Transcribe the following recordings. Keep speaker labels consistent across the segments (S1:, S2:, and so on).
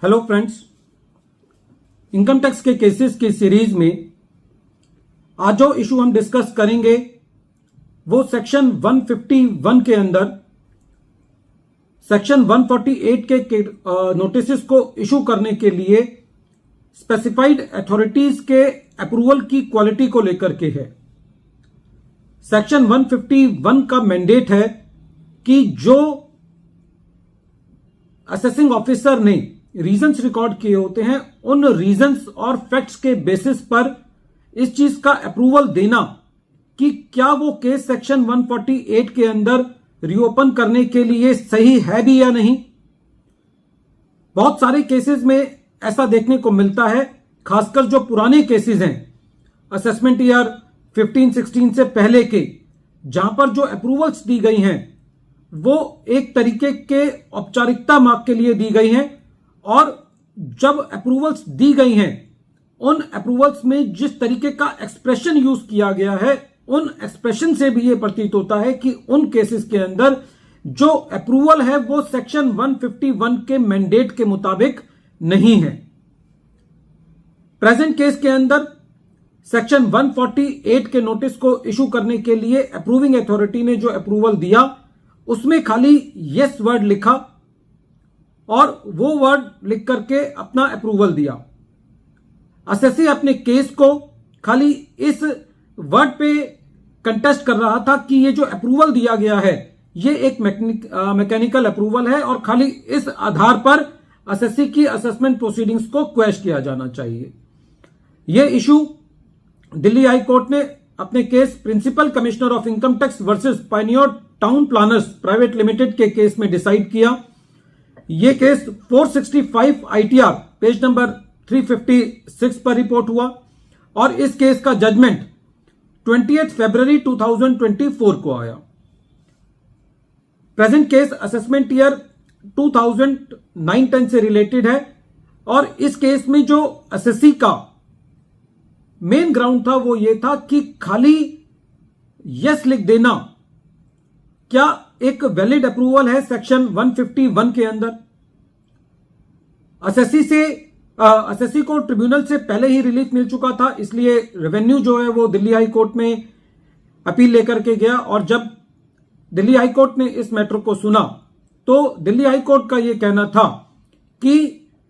S1: Hello friends, income tax के cases की series में आज जो इशू हम डिस्कस करेंगे वो सेक्शन 151 के अंदर सेक्शन 148 के नोटिस को इशू करने के लिए स्पेसिफाइड अथॉरिटीज के अप्रूवल की क्वालिटी को लेकर के है। सेक्शन 151 का मैंडेट है कि जो असेसिंग ऑफिसर ने रीजंस रिकॉर्ड किए होते हैं उन रीजंस और फैक्ट्स के बेसिस पर इस चीज का अप्रूवल देना कि क्या वो केस सेक्शन 148 के अंदर रीओपन करने के लिए सही है भी या नहीं। बहुत सारे केसेस में ऐसा देखने को मिलता है, खासकर जो पुराने केसेस हैं असेसमेंट ईयर 15-16 से पहले के, जहां पर जो अप्रूवल्स दी गई हैं वो एक तरीके के औपचारिकता मार्ग के लिए दी गई हैं और जब अप्रूवल्स दी गई हैं उन अप्रूवल्स में जिस तरीके का एक्सप्रेशन यूज किया गया है उन एक्सप्रेशन से भी यह प्रतीत होता है कि उन केसेस के अंदर जो अप्रूवल है वो सेक्शन 151 के मैंडेट के मुताबिक नहीं है। प्रेजेंट केस के अंदर सेक्शन 148 के नोटिस को इशू करने के लिए अप्रूविंग अथॉरिटी ने जो अप्रूवल दिया उसमें खाली यस वर्ड लिखा और वो वर्ड लिख करके अपना अप्रूवल दिया। असेसी अपने केस को खाली इस वर्ड पे कंटेस्ट कर रहा था कि ये जो अप्रूवल दिया गया है ये एक मैकेनिकल अप्रूवल है और खाली इस आधार पर असेसी की असेसमेंट प्रोसीडिंग्स को क्वेश किया जाना चाहिए। यह इशू दिल्ली हाई कोर्ट ने अपने case principal commissioner of income tax versus pioneer town planners private limited के केस में डिसाइड किया। यह केस 465 ITR पेज नंबर 356 पर रिपोर्ट हुआ और इस केस का जजमेंट 20 फरवरी 2024 को आया। प्रेजेंट केस असेसमेंट ईयर 2009-10 से रिलेटेड है और इस केस में जो असेसी का मेन ग्राउंड था वो ये था कि खाली यस लिख देना क्या एक वैलिड अप्रूवल है सेक्शन 151 के अंदर। असेसी को ट्रिब्यूनल से पहले ही रिलीफ मिल चुका था, इसलिए रेवेन्यू जो है वो दिल्ली हाई कोर्ट में अपील लेकर के गया और जब दिल्ली हाई कोर्ट ने इस मैटर को सुना तो दिल्ली हाई कोर्ट का यह कहना था कि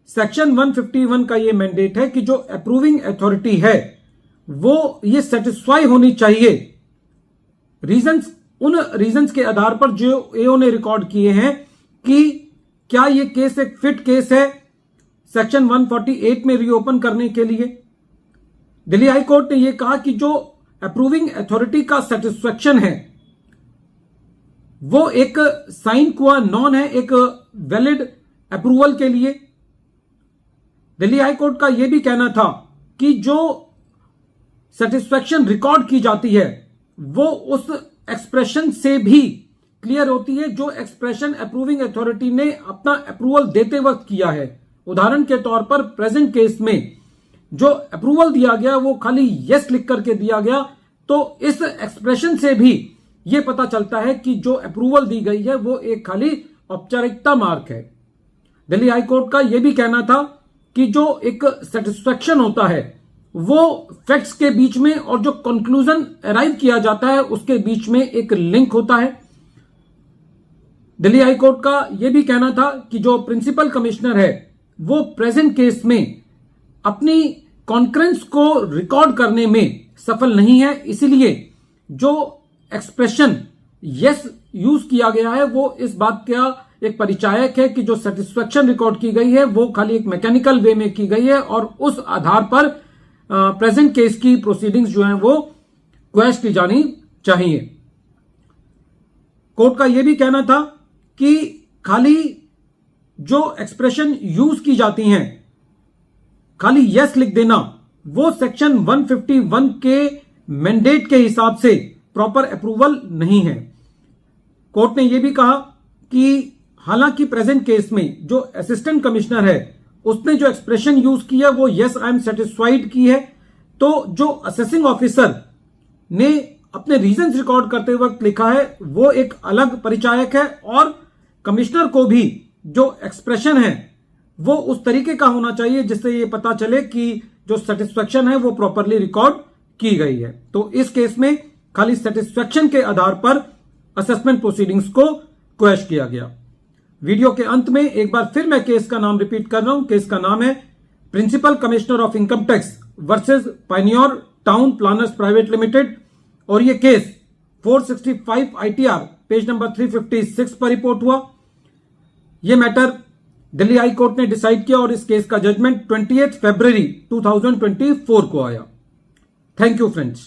S1: सेक्शन 151 का यह मैंडेट है कि जो अप्रूविंग अथॉरिटी है वो ये सेटिस्फाई होनी चाहिए उन रीजंस के आधार पर जो एओ ने रिकॉर्ड किए हैं कि क्या यह केस एक फिट केस है सेक्शन 148 में रीओपन करने के लिए। दिल्ली हाई कोर्ट ने यह कहा कि जो अप्रूविंग अथॉरिटी का सेटिस्फैक्शन है वो एक साइन क्वा नॉन है एक वैलिड अप्रूवल के लिए। दिल्ली हाई कोर्ट का यह भी कहना था कि जो सेटिस्फैक्शन रिकॉर्ड की जाती है वो उस एक्सप्रेशन से भी क्लियर होती है जो एक्सप्रेशन अप्रूविंग अथॉरिटी ने अपना अप्रूवल देते वक्त किया है। उदाहरण के तौर पर प्रेजेंट केस में जो अप्रूवल दिया गया वो खाली यस लिख करके दिया गया, तो इस एक्सप्रेशन से भी यह पता चलता है कि जो अप्रूवल दी गई है वो एक खाली औपचारिकता मार्क है। दिल्ली हाई कोर्ट का यह भी कहना था कि जो एक सेटिस्फैक्शन होता है वो फैक्ट्स के बीच में और जो कंक्लूजन अराइव किया जाता है उसके बीच में एक लिंक होता है। दिल्ली हाई कोर्ट का यह भी कहना था कि जो प्रिंसिपल कमिश्नर है वो प्रेजेंट केस में अपनी कॉन्क्रेंस को रिकॉर्ड करने में सफल नहीं है, इसीलिए जो एक्सप्रेशन यस यूज किया गया है वो इस बात का एक परिचायक है कि जो सेटिस्फैक्शन रिकॉर्ड की गई है वो खाली एक मैकेनिकल वे में की गई है और उस आधार पर प्रेजेंट केस की प्रोसीडिंग्स जो हैं वो क्वेश की जानी चाहिए। कोर्ट का यह भी कहना था कि खाली जो एक्सप्रेशन यूज की जाती हैं खाली यस लिख देना वो सेक्शन 151 के मैंडेट के हिसाब से प्रॉपर अप्रूवल नहीं है। कोर्ट ने यह भी कहा कि हालांकि प्रेजेंट केस में जो असिस्टेंट कमिश्नर है उसने जो एक्सप्रेशन यूज किया वो यस आई एम सेटिस्फाइड की है, तो जो असेसिंग ऑफिसर ने अपने रीजंस रिकॉर्ड करते वक्त लिखा है वो एक अलग परिचायक है और कमिश्नर को भी जो एक्सप्रेशन है वो उस तरीके का होना चाहिए जिससे ये पता चले कि जो सेटिस्फेक्शन है वो प्रॉपरली रिकॉर्ड की गई है। तो इस केस में खाली सेटिस्फेक्शन के आधार पर असेसमेंट प्रोसीडिंग्स को क्वेश किया गया। वीडियो के अंत में एक बार फिर मैं केस का नाम रिपीट कर रहा हूं। केस का नाम है principal commissioner of income tax versus pioneer town planners private limited, और ये केस 465 ITR पेज नंबर 356 पर रिपोर्ट हुआ। यह मैटर दिल्ली हाई कोर्ट ने डिसाइड किया और इस केस का जजमेंट 28 फरवरी 2024 को आया। Thank you friends.